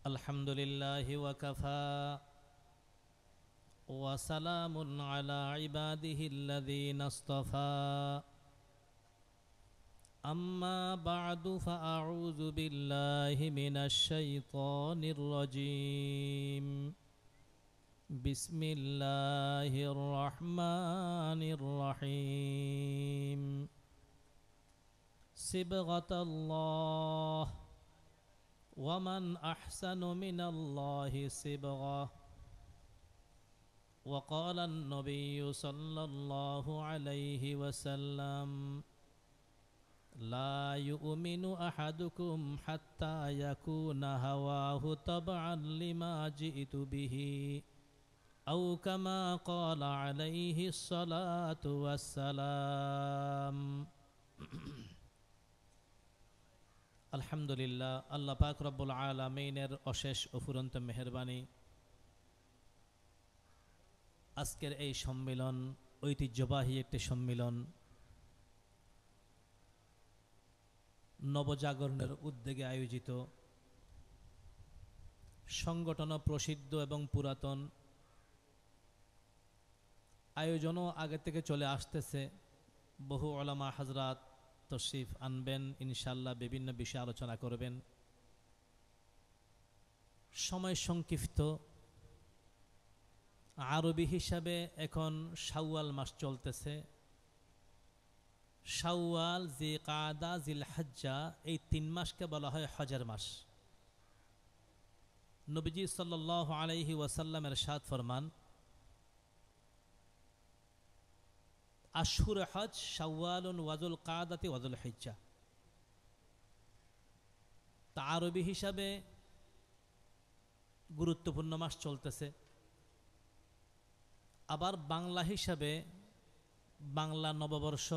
الحمد لله وكفى وسلام على عباده الذين اصطفى أما بعد فأعوذ بالله من الشيطان الرجيم بسم الله الرحمن الرحيم صبغة الله ومن أحسن من الله صبغة وقال النبي صلى الله عليه وسلم لا يؤمن أحدكم حتى يكون هواه تبعا لما جئت به أو كما قال عليه الصلاة والسلام আলহামদুলিল্লাহ আল্লাহ পাক রব্বুল আলামিনের অশেষ অফুরন্ত মেহেরবানি। আজকের এই সম্মেলন ঐতিহ্যবাহী একটি সম্মেলন, নবজাগরণের উদ্যোগে আয়োজিত, সংগঠন প্রসিদ্ধ এবং পুরাতন, আয়োজনও আগে থেকে চলে আসতেছে। বহু উলামা হযরত তশরিফ আনবেন, ইনশাআল্লাহ বিভিন্ন বিষয়ে আলোচনা করবেন। সময় সংক্ষিপ্ত। আরবি হিসাবে এখন শাওয়াল মাস চলতেছে। শাওয়াল, জিলকাদা, জিলহজ্জা এই 3 মাসকে বলা হয় হজের মাস। নবীজি সাল্লাল্লাহু আলাইহি ওয়াসাল্লামের ইরশাদ ফরমান, আশহুর হজ শাওয়ালুন ওয়াজুল কাদাতি ওয়াজুল হিজ্জা। তা আরবি হিসাবে গুরুত্বপূর্ণ মাস চলতেছে। আবার বাংলা হিসাবে বাংলা নববর্ষ,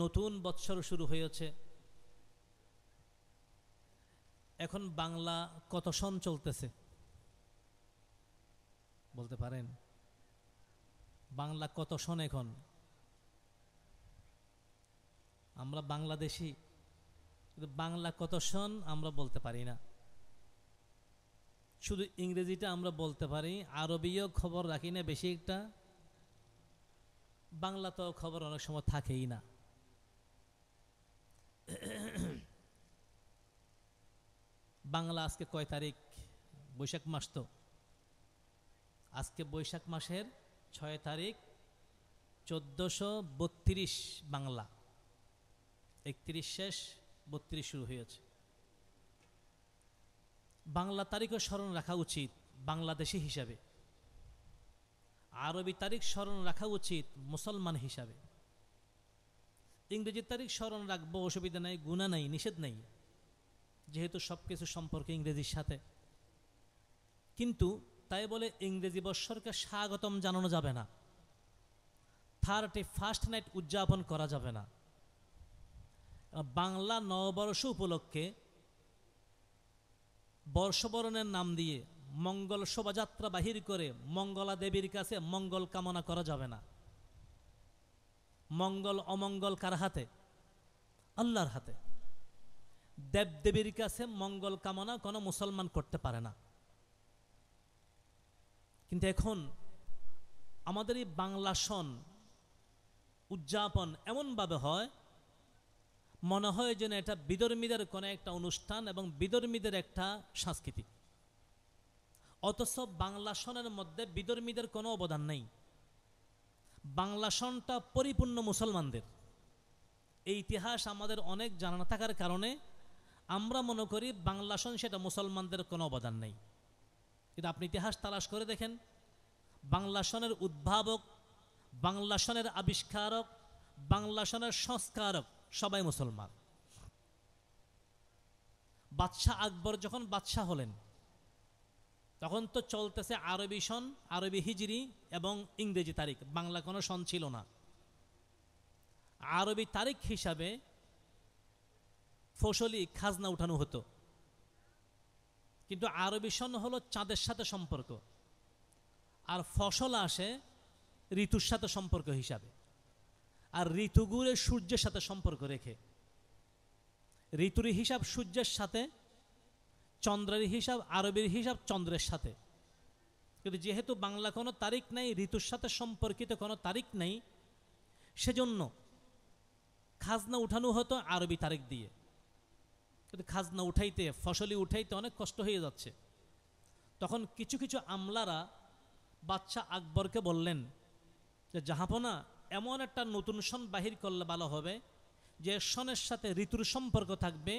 নতুন বৎসর শুরু হয়েছে। এখন বাংলা কত সন চলতেছে বলতে পারেন? বাংলা কত সন এখন? আমরা বাংলাদেশি, কিন্তু বাংলা কত সন আমরা বলতে পারি না। শুধু ইংরেজিটা আমরা বলতে পারি, আরবিও খবর রাখি না বেশি একটা। বাংলা তো খবর অনেক সময় থাকেই না। বাংলা আজকে কয় তারিখ? বৈশাখ মাস তো। আজকে বৈশাখ মাসের 6 তারিখ, 1432 বাংলা। 31 শেষ, 32 শুরু হয়েছে। বাংলা তারিখও স্মরণ রাখা উচিত বাংলাদেশি হিসাবে। আরবি তারিখ স্মরণ রাখা উচিত মুসলমান হিসাবে। ইংরেজি তারিখ স্মরণ রাখবো, অসুবিধা নাই, গুনাহ নাই, নিষেধ নেই, যেহেতু সব কিছু সম্পর্কে ইংরেজির সাথে। কিন্তু তাই বলে ইংরেজি বৎসরকে স্বাগতম জানানো যাবে না, 31st নাইট উদযাপন করা যাবে না। বাংলা নববর্ষ উপলক্ষে বর্ষবরণের নাম দিয়ে মঙ্গল শোভাযাত্রা বাহির করে মঙ্গলা দেবীর কাছে মঙ্গল কামনা করা যাবে না। মঙ্গল অমঙ্গল কার হাতে? আল্লাহর হাতে। দেবদেবীর কাছে মঙ্গল কামনা কোনো মুসলমান করতে পারে না। কিন্তু এখন আমাদের এই বাংলা সন উদযাপন এমনভাবে হয়, মনে হয় যেন এটা বিধর্মীদের কোনো একটা অনুষ্ঠান এবং বিধর্মীদের একটা সংস্কৃতি। অথচ বাংলা সনের মধ্যে বিধর্মীদের কোনো অবদান নেই। বাংলা সনটা পরিপূর্ণ মুসলমানদের। এই ইতিহাস আমাদের অনেক জানা না থাকার কারণে আমরা মনে করি বাংলা সন সেটা মুসলমানদের কোনো অবদান নেই। কিন্তু আপনি ইতিহাস তালাশ করে দেখেন, বাংলা সনের উদ্ভাবক, বাংলা সনের আবিষ্কারক, বাংলা সনের সংস্কারক সবাই মুসলমান। বাদশাহ আকবর যখন বাদশাহ হলেন তখন তো চলতেছে আরবি সন, আরবি হিজরি এবং ইংরেজি তারিখ, বাংলা কোনো সন ছিল না। আরবি তারিখ হিসাবে ফসলি খাজনা উঠানো হতো, কিন্তু আরবি সন হলো চাঁদের সাথে সম্পর্ক, আর ফসল আসে ঋতুর সাথে সম্পর্ক হিসাবে। আর ঋতুগুলো সূর্যের সাথে সম্পর্ক রেখে, ঋতুর হিসাব সূর্যের সাথে, চন্দ্রের হিসাব, আরবির হিসাব চন্দ্রের সাথে, কিন্তু যেহেতু বাংলা কোনো তারিখ নেই, ঋতুর সাথে সম্পর্কিত কোনো তারিখ নেই, সেজন্য খাজনা উঠানো হতো আরবি তারিখ দিয়ে। কিন্তু খাজনা উঠাইতে, ফসলি উঠাইতে অনেক কষ্ট হয়ে যাচ্ছে। তখন কিছু কিছু আমলারা বাদশাহ আকবরকে বললেন যে জাহাপনা, এমন একটা নতুন সন বাহির করলে ভালো হবে যে সনের সাথে ঋতুর সম্পর্ক থাকবে,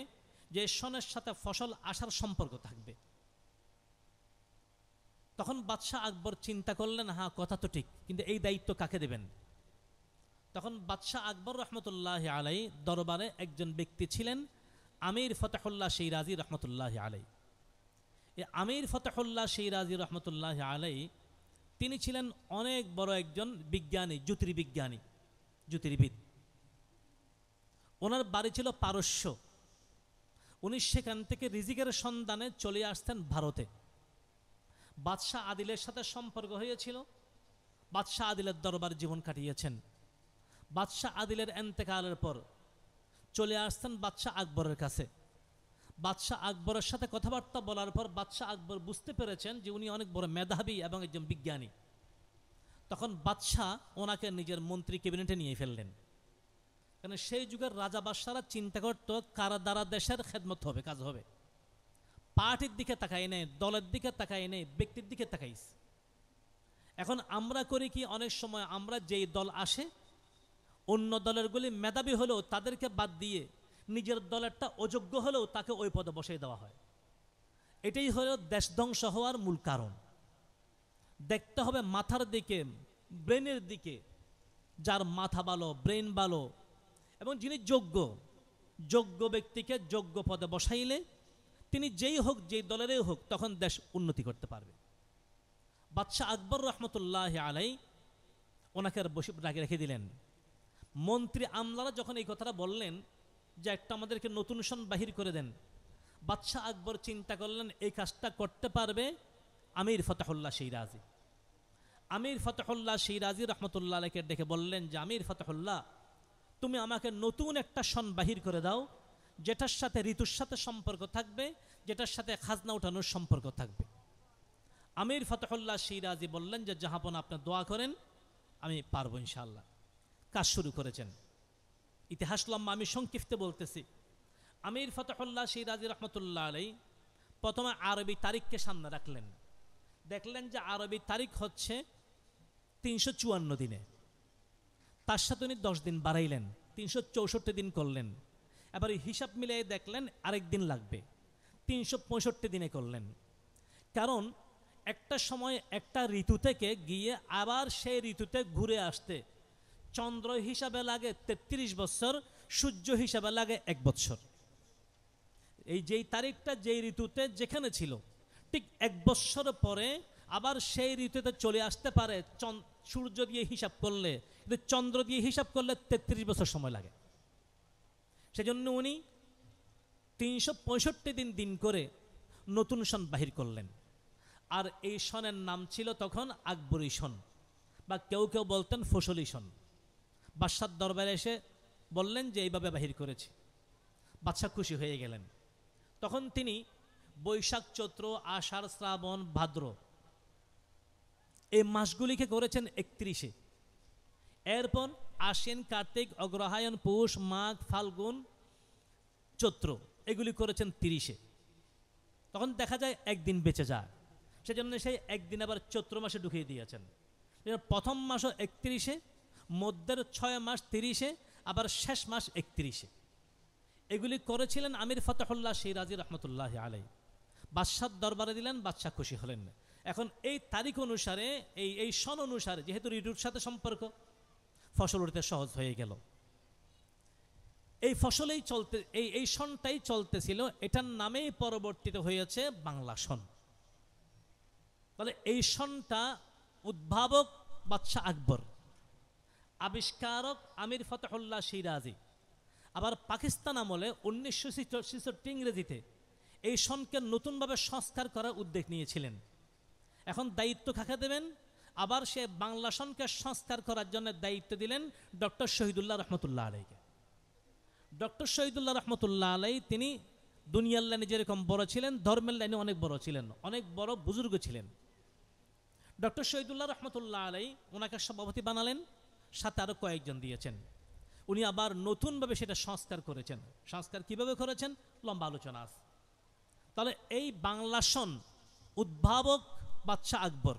যে সনের সাথে ফসল আসার সম্পর্ক থাকবে। তখন বাদশাহ আকবর চিন্তা করলেন, হ্যাঁ কথা তো ঠিক, কিন্তু এই দায়িত্ব কাকে দেবেন? তখন বাদশাহ আকবর রহমতুল্লাহ আলাই দরবারে একজন ব্যক্তি ছিলেন আমির ফতেহুল্লাহ শিরাজি রহমতুল্লাহ আলাই। এই আমির ফতেহুল্লাহ শিরাজি রহমতুল্লাহ আলাই তিনি ছিলেন অনেক বড় একজন বিজ্ঞানী, জ্যোতির্বিদ। ওনার বাড়ি ছিল পারস্য। উনি সেখান থেকে রিজিকের সন্ধানে চলে আসতেন ভারতে। বাদশাহ আদিলের সাথে সম্পর্ক হয়েছিল, বাদশাহ আদিলের দরবার জীবন কাটিয়েছেন। বাদশাহ আদিলের এন্তেকালের পর চলে আসতেন বাদশাহ আকবরের কাছে। বাদশাহ আকবরের সাথে কথাবার্তা বলার পর বাদশাহ আকবর বুঝতে পেরেছেন যে উনি অনেক বড় মেধাবী এবং একজন বিজ্ঞানী। তখন বাদশাহ ওনাকে নিজের মন্ত্রী ক্যাবিনেটে নিয়ে ফেললেন। কারণ সেই যুগের রাজা বাদশাহরা চিন্তা করত কার দ্বারা দেশের খেদমত হবে, কাজ হবে। পার্টির দিকে তাকাই নেই, দলের দিকে তাকাই নেই, ব্যক্তির দিকে তাকাইস। এখন আমরা করি কি, অনেক সময় আমরা যেই দল আসে, অন্য দলেরগুলি মেধাবী হলেও তাদেরকে বাদ দিয়ে নিজের দলেরটা অযোগ্য হলেও তাকে ওই পদে বসিয়ে দেওয়া হয়। এটাই হলো দেশ ধ্বংস হওয়ার মূল কারণ। দেখতে হবে মাথার দিকে, ব্রেনের দিকে, যার মাথা ভালো, ব্রেন ভালো এবং যিনি যোগ্য ব্যক্তিকে যোগ্য পদে বসাইলে তিনি যেই হোক, যেই দলেরই হোক, তখন দেশ উন্নতি করতে পারবে। বাদশাহ আকবর রহমতুল্লাহ আলাই ওনাকে বসে রেখে দিলেন। মন্ত্রী আমলারা যখন এই কথাটা বললেন যে একটা আমাদেরকে নতুন সন বাহির করে দেন, বাদশাহ আকবর চিন্তা করলেন এই কাজটা করতে পারবে আমির ফতেহুল্লাহ শিরাজি। আমির ফতেহুল্লাহ শিরাজি রহমতুল্লাহ আলাইকে ডেকে বললেন যে আমির ফতেহুল্লাহ, তুমি আমাকে নতুন একটা সন বাহির করে দাও, যেটার সাথে ঋতুর সাথে সম্পর্ক থাকবে, যেটার সাথে খাজনা উঠানোর সম্পর্ক থাকবে। আমির ফতেহুল্লাহ শিরাজি বললেন যে জাহাপনা, আপনি দোয়া করেন, আমি পারবো ইনশাআল্লাহ। কাজ শুরু করেছেন। ইতিহাস লম্বা, আমি সংক্ষিপ্তে বলতেছি। আমির ফতেহুল্লাহ শিরাজি রহমতুল্লাহ আলাই প্রথমে আরবি তারিখকে সামনে রাখলেন। দেখলেন যে আরবি তারিখ হচ্ছে 354 দিনে, তার সাথে উনি 10 দিন বাড়াইলেন, 364 দিন করলেন। এবার হিসাব মিলিয়ে দেখলেন আরেক দিন লাগবে, 365 দিনে করলেন। কারণ একটা সময় একটা ঋতু থেকে গিয়ে আবার সেই ঋতুতে ঘুরে আসতে চন্দ্র হিসাবে লাগে 33 বছর, সূর্য হিসাবে লাগে 1 বছর। এই যেই তারিখটা যেই ঋতুতে যেখানে ছিল, ঠিক 1 বছর পরে আবার সেই ঋতুতে চলে আসতে পারে। সূর্য দিয়ে হিসাব করলে, কিন্তু চন্দ্র দিয়ে হিসাব করলে 33 বছর সময় লাগে। সেজন্য উনি 365 দিন করে নতুন সন বাহির করলেন। আর এই সনের নাম ছিল তখন আকবরী সন, বা কেউ কেউ বলতেন ফসলি সন। বাদশার দরবারে এসে বললেন যে এইভাবে বাহির করেছি। বাদশাহ খুশি হয়ে গেলেন। তখন তিনি বৈশাখ, চৈত্র, আষাঢ়, শ্রাবণ, ভাদ্র এই মাসগুলিকে করেছেন 31-এ। এরপর আশ্বিন, কার্তিক, অগ্রহায়ণ, পৌষ, মাঘ, ফাল্গুন, চৈত্র এগুলি করেছেন 30-এ। তখন দেখা যায় একদিন বেঁচে যায়, সেজন্য সেই একদিন আবার চৈত্র মাসে ঢুকিয়ে দিয়েছেন। প্রথম মাসও 31-এ, মধ্যের 6 মাস 30-এ, আবার শেষ মাস 31-এ। এগুলি করেছিলেন আমির ফতেহুল্লাহ শিরাজি রহমতুল্লাহ আলাই। বাদশার দরবারে দিলেন, বাদশাহ খুশি হলেন। এখন এই তারিখ অনুসারে, এই সন অনুসারে, যেহেতু ঋতুর সাথে সম্পর্ক, ফসল উঠতে সহজ হয়ে গেল। এই ফসলেই চলতে, এই সনটাই চলতেছিল। এটার নামেই পরবর্তীত হয়েছে বাংলা সন। তাহলে এই সনটা উদ্ভাবক বাদশাহ আকবর, আবিষ্কারক আমির ফতেহুল্লাহ শিরাজি। আবার পাকিস্তান আমলে 1966 ইংরেজিতে এই সনকে নতুনভাবে সংস্কার করার উদ্যোগ নিয়েছিলেন। এখন দায়িত্ব কাকে দেবেন? আবার সে বাংলা সনকে সংস্কার করার জন্য দায়িত্ব দিলেন ডক্টর শহীদুল্লাহ রহমতুল্লাহ আলাইকে। ডক্টর শহীদুল্লাহ রহমতুল্লাহ আলাই তিনি দুনিয়ার লাইনে যেরকম বড় ছিলেন, ধর্মের লাইনে অনেক বড় ছিলেন, অনেক বড় বুজুর্গ ছিলেন। ডক্টর শহীদুল্লাহ রহমতুল্লাহ আলাই ওনাকে সভাপতি বানালেন, সাথে আরও কয়েকজন দিয়েছেন। উনি আবার নতুনভাবে সেটা সংস্কার করেছেন। সংস্কার কিভাবে করেছেন লম্বা আলোচনা আছে। তাহলে এই বাংলা সন উদ্ভাবক বাদশাহ আকবর,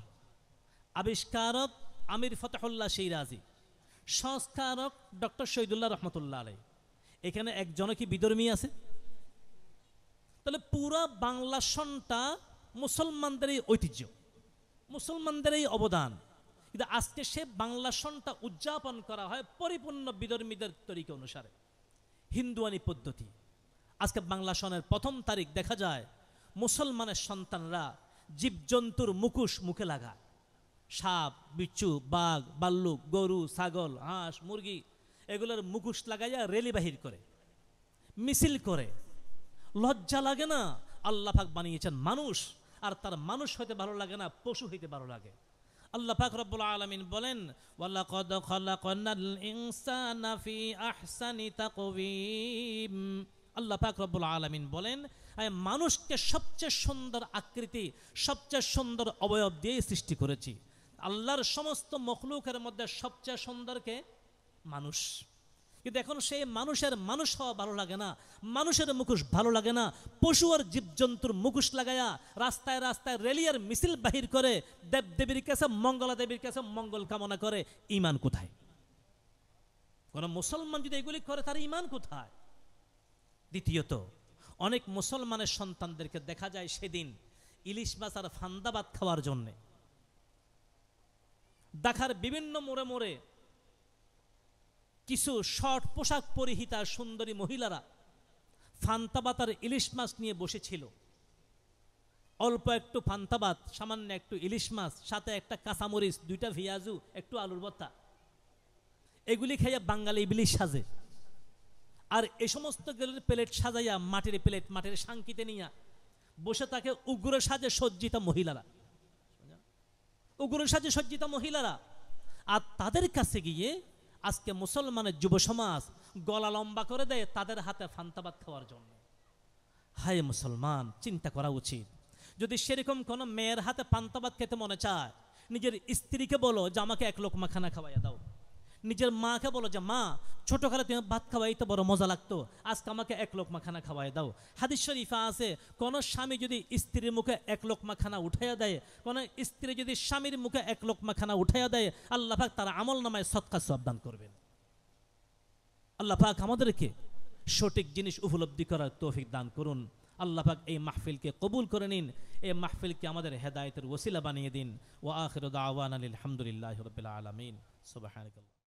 আবিষ্কারক আমির ফতেহুল্লাহ শিরাজি, সংস্কারক ডক্টর শহীদুল্লাহ রহমতুল্লাহ আলাই। এখানে একজনও কি বিধর্মী আছে? তাহলে পুরা বাংলা সনটা মুসলমানদের এই ঐতিহ্য, মুসলমানদের এই অবদান। কিন্তু আজকে সে বাংলা সনটা উদযাপন করা হয় পরিপূর্ণ বিধর্মীদের তরিকা অনুসারে, হিন্দুয়ানি পদ্ধতি। আজকে বাংলা সনের 1ম তারিখ দেখা যায় মুসলমানের সন্তানরা জীবজন্তুর মুখোশ মুখে লাগায়, সাপ, বিচ্ছু, বাঘ, ভাল্লুক, গরু, ছাগল, হাঁস, মুরগি এগুলোর মুখোশ লাগাইয়া রেলি বাহির করে, মিছিল করে। লজ্জা লাগে না? আল্লাহ পাক বানিয়েছেন মানুষ, আর তার মানুষ হইতে ভালো লাগে না, পশু হইতে ভালো লাগে। আল্লাহ পাক রব্বুল আলামিন বলেন, ওয়ালাকাদ খালাকনাল ইনসানা ফি আহসানি তাকওয়িম। আল্লাহ পাক রব্বুল আলামিন বলেন, আমি মানুষকে সবচেয়ে সুন্দর আকৃতি, সবচেয়ে সুন্দর অবয়ব দিয়ে সৃষ্টি করেছি। আল্লাহর সমস্ত মখলুকের মধ্যে সবচেয়ে সুন্দরকে মানুষ। কিন্তু এখন সেই মানুষের মানুষ হওয়া ভালো লাগে না, মানুষের মুখোশ ভালো লাগে না, পশু আর জীবজন্তুর মুখোশ লাগায়া রাস্তায় রাস্তায় রেলিয়ার মিছিল বাহির করে দেবদেবীর কাছে, মঙ্গলা দেবীর কাছে মঙ্গল কামনা করে। ঈমান কোথায়? কোন মুসলমান যদি এগুলি করে তার ঈমান কোথায়? দ্বিতীয়ত, অনেক মুসলমানের সন্তানদেরকে দেখা যায় সেদিন ইলিশ মাছ আর ফান্দাবাদ খাওয়ার জন্যে ঢাকার বিভিন্ন মোড়ে মোড়ে কিছু শর্ট পোশাক পরিহিতা সুন্দরী মহিলারা ফান্তাবাত আর ইলিশ মাছ নিয়ে বসেছিল। অল্প একটু ফান্তাবাত, সামান্য একটু ইলিশ মাছ, সাথে একটা কাঁচামরিচ, 2টা ভিয়াজু, একটু আলুর ভর্তা, এগুলি খাইয়া বাঙালি ইবলিশ সাজে। আর এই সমস্ত প্লেট সাজাইয়া মাটির প্লেট, মাটির সাংকিতে নিয়া বসে থাকে উগ্র সাজে সজ্জিত মহিলারা, উগ্র সাজে সজ্জিত মহিলারা। আর তাদের কাছে গিয়ে আজকে মুসলমানের যুব সমাজ গলা লম্বা করে দেয় তাদের হাতে ফান্তাবাদ খাওয়ার জন্য। হায় মুসলমান, চিন্তা করা উচিত। যদি সেরকম কোনো মেয়ের হাতে পান্তাবাদ খেতে মনে চায়, নিজের স্ত্রীকে বলো যে আমাকে 1 লোকমা খানা খাওয়াইয়া দাও। নিজের মাকে বলো যে মা, ছোটকালে তুমি ভাত খাওয়াইতে বড় মজা লাগতো, আজকে আমাকে 1 লোকমা খানা খাওয়াই দাও। হাদিস শরীফা আছে, কোন স্বামী যদি স্ত্রীর মুখে 1 লোকমা খানা উঠাইয়া দেয়, কোন স্ত্রী যদি স্বামীর মুখে 1 লোকমা খানা উঠাইয়া দেয়, আল্লাহ পাক তার আমল নামায় সদকা সওয়াব দান করবেন। আল্লাহ পাক আমাদেরকে সঠিক জিনিস উপলব্ধি করার তৌফিক দান করুন। আল্লাহ পাক এই মাহফিলকে কবুল করে নিন, এই মাহফিলকে আমাদের হেদায়েতের ওসিলা বানিয়ে দিন। ওয়া আখিরু দাওয়ানা আলহামদুলিল্লাহি রাব্বিল আলামিন। সুবহানাল্লাহ।